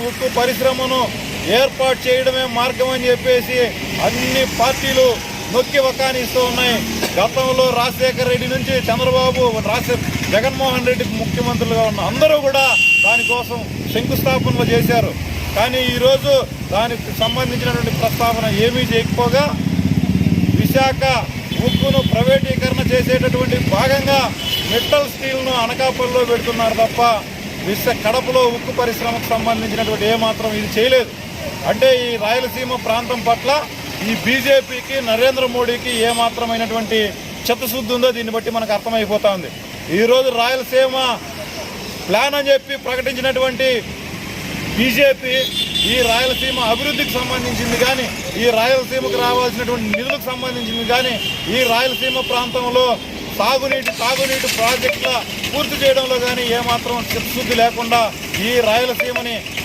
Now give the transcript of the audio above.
ఉక్కు పరిశ్రమను ఏర్పాటు చేయడమే మార్గం అని చెప్పేసి అన్ని పార్టీలు నొక్కి వకానిస్తూ ఉన్నాయి. గతంలో రాజశేఖర రెడ్డి నుంచి చంద్రబాబు, జగన్మోహన్ రెడ్డి ముఖ్యమంత్రులుగా ఉన్న అందరూ కూడా దానికోసం శంకుస్థాపనలు చేశారు. కానీ ఈరోజు దానికి సంబంధించినటువంటి ప్రస్తావన ఏమీ చేయకపోగా విశాఖ ఉక్కును ప్రైవేటీకరణ చేసేటటువంటి భాగంగా మెటల్ స్టీల్ను అనకాపల్లిలో పెడుతున్నారు తప్ప కడపలో ఉక్కు పరిశ్రమకు సంబంధించినటువంటి ఏమాత్రం ఇది చేయలేదు. అంటే ఈ రాయలసీమ ప్రాంతం పట్ల ఈ బీజేపీకి, నరేంద్ర మోడీకి ఏమాత్రమైనటువంటి చిత్తశుద్ధి ఉందో దీన్ని బట్టి మనకు అర్థమైపోతా ఉంది. ఈరోజు రాయలసీమ ప్లాన్ అని చెప్పి ప్రకటించినటువంటి బీజేపీ ఈ రాయలసీమ అభివృద్ధికి సంబంధించింది కానీ, ఈ రాయలసీమకు రావాల్సినటువంటి నిధులకు సంబంధించింది కానీ, ఈ రాయలసీమ ప్రాంతంలో తాగునీటి ప్రాజెక్టుల పూర్తి చేయడంలో కానీ ఏమాత్రం చిత్తశుద్ధి లేకుండా ఈ రాయలసీమని